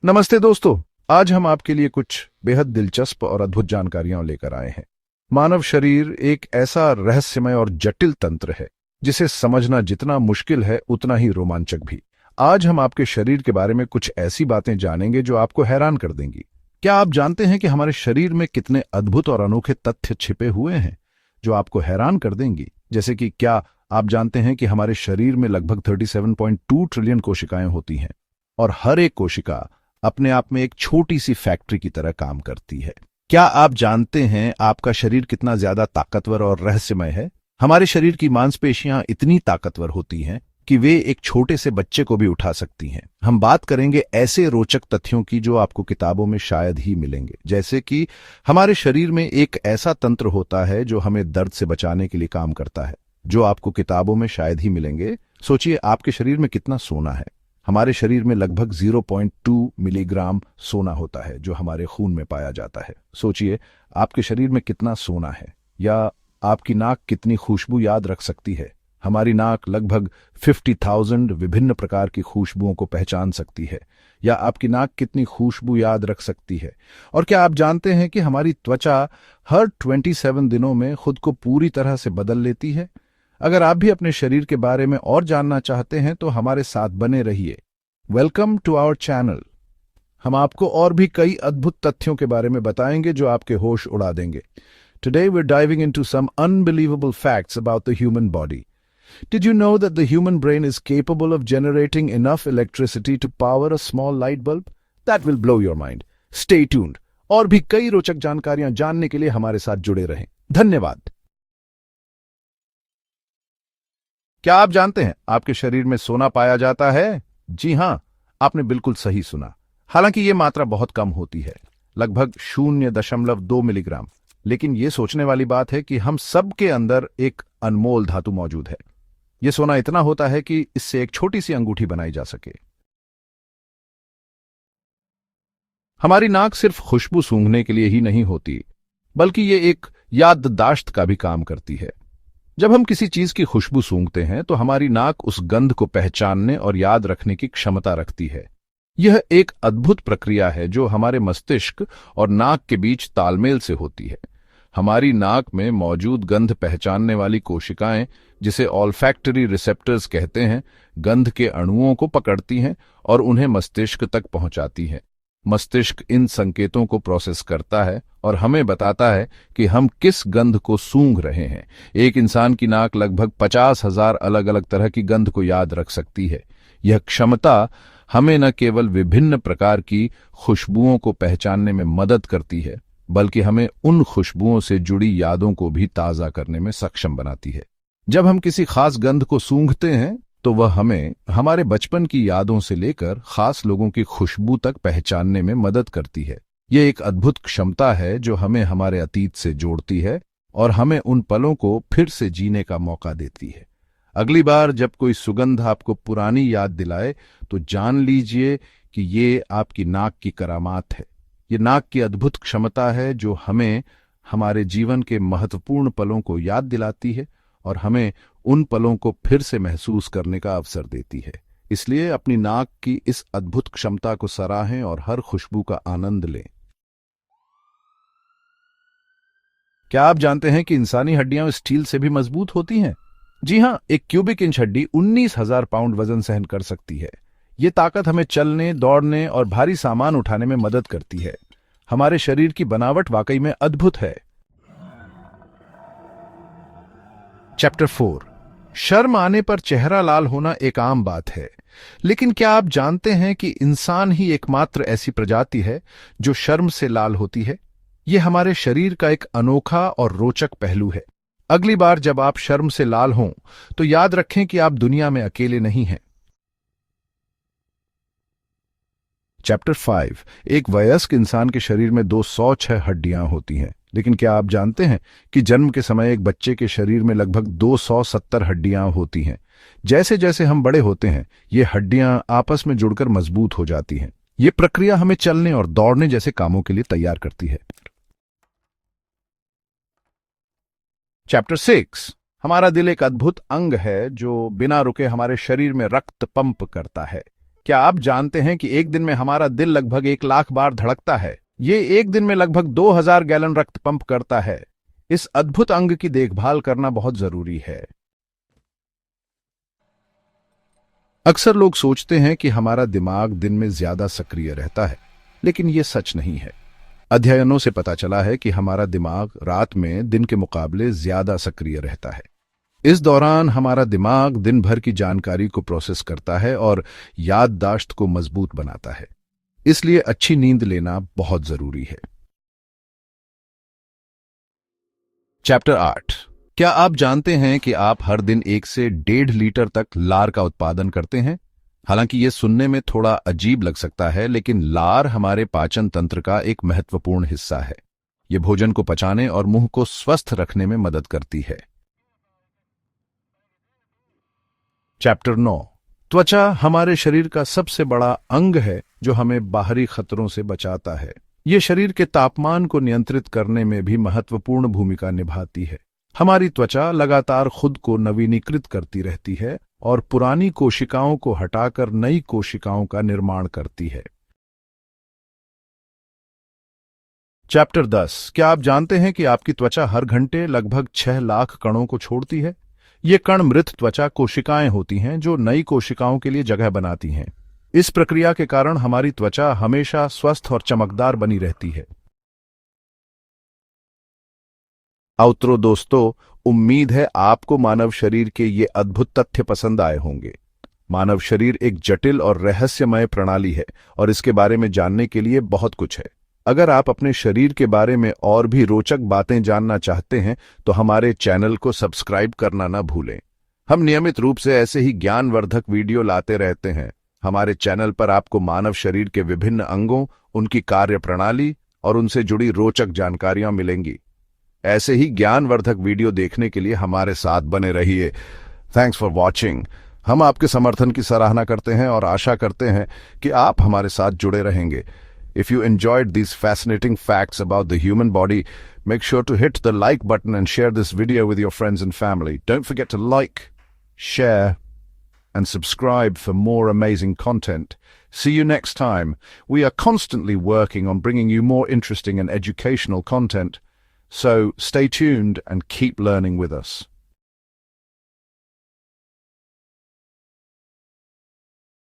नमस्ते दोस्तों। आज हम आपके लिए कुछ बेहद दिलचस्प और अद्भुत जानकारियां लेकर आए हैं। मानव शरीर एक ऐसा रहस्यमय और जटिल तंत्र है जिसे समझना जितना मुश्किल है उतना ही रोमांचक भी। आज हम आपके शरीर के बारे में कुछ ऐसी बातें जानेंगे जो आपको हैरान कर देंगी। क्या आप जानते हैं कि हमारे शरीर में कितने अद्भुत और अनोखे तथ्य छिपे हुए हैं जो आपको हैरान कर देंगी? जैसे कि क्या आप जानते हैं कि हमारे शरीर में लगभग 37.2 ट्रिलियन कोशिकाएं होती हैं और हर एक कोशिका अपने आप में एक छोटी सी फैक्ट्री की तरह काम करती है। क्या आप जानते हैं आपका शरीर कितना ज्यादा ताकतवर और रहस्यमय है? हमारे शरीर की मांसपेशियां इतनी ताकतवर होती हैं कि वे एक छोटे से बच्चे को भी उठा सकती हैं। हम बात करेंगे ऐसे रोचक तथ्यों की जो आपको किताबों में शायद ही मिलेंगे, जैसे कि हमारे शरीर में एक ऐसा तंत्र होता है जो हमें दर्द से बचाने के लिए काम करता है, जो आपको किताबों में शायद ही मिलेंगे। सोचिए आपके शरीर में कितना सोना है। हमारे शरीर में लगभग 0.2 मिलीग्राम सोना होता है जो हमारे खून में पाया जाता है। सोचिए आपके शरीर में कितना सोना है। या आपकी नाक कितनी खुशबू याद रख सकती है। हमारी नाक लगभग 50,000 विभिन्न प्रकार की खुशबुओं को पहचान सकती है। या आपकी नाक कितनी खुशबू याद रख सकती है। और क्या आप जानते हैं कि हमारी त्वचा हर 27 दिनों में खुद को पूरी तरह से बदल लेती है? अगर आप भी अपने शरीर के बारे में और जानना चाहते हैं तो हमारे साथ बने रहिए। Welcome to our channel. हम आपको और भी कई अद्भुत तथ्यों के बारे में बताएंगे जो आपके होश उड़ा देंगे। Today we are diving into some unbelievable facts about the human body. Did you know that the human brain is capable of generating enough electricity to power a small light bulb? That will blow your mind. Stay tuned. और भी कई रोचक जानकारियां जानने के लिए हमारे साथ जुड़े रहें। धन्यवाद। क्या आप जानते हैं आपके शरीर में सोना पाया जाता है? जी हां, आपने बिल्कुल सही सुना। हालांकि यह मात्रा बहुत कम होती है, लगभग 0.2 मिलीग्राम। लेकिन यह सोचने वाली बात है कि हम सब के अंदर एक अनमोल धातु मौजूद है। यह सोना इतना होता है कि इससे एक छोटी सी अंगूठी बनाई जा सके। हमारी नाक सिर्फ खुशबू सूंघने के लिए ही नहीं होती, बल्कि यह एक याददाश्त का भी काम करती है। जब हम किसी चीज की खुशबू सूंघते हैं तो हमारी नाक उस गंध को पहचानने और याद रखने की क्षमता रखती है। यह एक अद्भुत प्रक्रिया है जो हमारे मस्तिष्क और नाक के बीच तालमेल से होती है। हमारी नाक में मौजूद गंध पहचानने वाली कोशिकाएं, जिसे ऑल्फैक्टरी रिसेप्टर्स कहते हैं, गंध के अणुओं को पकड़ती हैं और उन्हें मस्तिष्क तक पहुंचाती हैं। मस्तिष्क इन संकेतों को प्रोसेस करता है और हमें बताता है कि हम किस गंध को सूंघ रहे हैं। एक इंसान की नाक लगभग 50,000 अलग अलग तरह की गंध को याद रख सकती है। यह क्षमता हमें न केवल विभिन्न प्रकार की खुशबुओं को पहचानने में मदद करती है, बल्कि हमें उन खुशबुओं से जुड़ी यादों को भी ताज़ा करने में सक्षम बनाती है। जब हम किसी खास गंध को सूंघते हैं तो वह हमें हमारे बचपन की यादों से लेकर खास लोगों की खुशबू तक पहचानने में मदद करती है। यह एक अद्भुत क्षमता है जो हमें हमारे अतीत से जोड़ती है और हमें उन पलों को फिर से जीने का मौका देती है। अगली बार जब कोई सुगंध आपको पुरानी याद दिलाए तो जान लीजिए कि ये आपकी नाक की करामात है। ये नाक की अद्भुत क्षमता है जो हमें हमारे जीवन के महत्वपूर्ण पलों को याद दिलाती है और हमें उन पलों को फिर से महसूस करने का अवसर देती है। इसलिए अपनी नाक की इस अद्भुत क्षमता को सराहें और हर खुशबू का आनंद लें। क्या आप जानते हैं कि इंसानी हड्डियां स्टील से भी मजबूत होती हैं? जी हां, एक क्यूबिक इंच हड्डी 19,000 पाउंड वजन सहन कर सकती है। ये ताकत हमें चलने, दौड़ने और भारी सामान उठाने में मदद करती है। हमारे शरीर की बनावट वाकई में अद्भुत है। चैप्टर 4। शर्म आने पर चेहरा लाल होना एक आम बात है, लेकिन क्या आप जानते हैं कि इंसान ही एकमात्र ऐसी प्रजाति है जो शर्म से लाल होती है? यह हमारे शरीर का एक अनोखा और रोचक पहलू है। अगली बार जब आप शर्म से लाल हों तो याद रखें कि आप दुनिया में अकेले नहीं हैं। चैप्टर 5। एक वयस्क इंसान के शरीर में 206 हड्डियां होती हैं, लेकिन क्या आप जानते हैं कि जन्म के समय एक बच्चे के शरीर में लगभग 270 हड्डियां होती हैं। जैसे जैसे हम बड़े होते हैं ये हड्डियां आपस में जुड़कर मजबूत हो जाती हैं। ये प्रक्रिया हमें चलने और दौड़ने जैसे कामों के लिए तैयार करती है। चैप्टर 6। हमारा दिल एक अद्भुत अंग है जो बिना रुके हमारे शरीर में रक्त पंप करता है। क्या आप जानते हैं कि एक दिन में हमारा दिल लगभग 1 लाख बार धड़कता है? ये एक दिन में लगभग 2000 गैलन रक्त पंप करता है। इस अद्भुत अंग की देखभाल करना बहुत जरूरी है। अक्सर लोग सोचते हैं कि हमारा दिमाग दिन में ज्यादा सक्रिय रहता है, लेकिन यह सच नहीं है। अध्ययनों से पता चला है कि हमारा दिमाग रात में दिन के मुकाबले ज्यादा सक्रिय रहता है। इस दौरान हमारा दिमाग दिन भर की जानकारी को प्रोसेस करता है और याददाश्त को मजबूत बनाता है। इसलिए अच्छी नींद लेना बहुत जरूरी है। चैप्टर 8। क्या आप जानते हैं कि आप हर दिन 1 से 1.5 लीटर तक लार का उत्पादन करते हैं? हालांकि यह सुनने में थोड़ा अजीब लग सकता है, लेकिन लार हमारे पाचन तंत्र का एक महत्वपूर्ण हिस्सा है। यह भोजन को पचाने और मुंह को स्वस्थ रखने में मदद करती है। चैप्टर 9। त्वचा हमारे शरीर का सबसे बड़ा अंग है जो हमें बाहरी खतरों से बचाता है। यह शरीर के तापमान को नियंत्रित करने में भी महत्वपूर्ण भूमिका निभाती है। हमारी त्वचा लगातार खुद को नवीनीकृत करती रहती है और पुरानी कोशिकाओं को हटाकर नई कोशिकाओं का निर्माण करती है। चैप्टर 10। क्या आप जानते हैं कि आपकी त्वचा हर घंटे लगभग 6 लाख कणों को छोड़ती है? ये कण मृत त्वचा कोशिकाएं होती हैं जो नई कोशिकाओं के लिए जगह बनाती हैं। इस प्रक्रिया के कारण हमारी त्वचा हमेशा स्वस्थ और चमकदार बनी रहती है। आउटरो दोस्तों, उम्मीद है आपको मानव शरीर के ये अद्भुत तथ्य पसंद आए होंगे। मानव शरीर एक जटिल और रहस्यमय प्रणाली है और इसके बारे में जानने के लिए बहुत कुछ है। अगर आप अपने शरीर के बारे में और भी रोचक बातें जानना चाहते हैं तो हमारे चैनल को सब्सक्राइब करना न भूलें। हम नियमित रूप से ऐसे ही ज्ञानवर्धक वीडियो लाते रहते हैं। हमारे चैनल पर आपको मानव शरीर के विभिन्न अंगों, उनकी कार्यप्रणाली और उनसे जुड़ी रोचक जानकारियां मिलेंगी। ऐसे ही ज्ञानवर्धक वीडियो देखने के लिए हमारे साथ बने रहिए। Thanks for watching. हम आपके समर्थन की सराहना करते हैं और आशा करते हैं कि आप हमारे साथ जुड़े रहेंगे। If you enjoyed these fascinating facts about the human body, make sure to hit the like button and share this video with your friends and family. Don't forget to like, share, and subscribe for more amazing content. See you next time. We are constantly working on bringing you more interesting and educational content. So stay tuned and keep learning with us.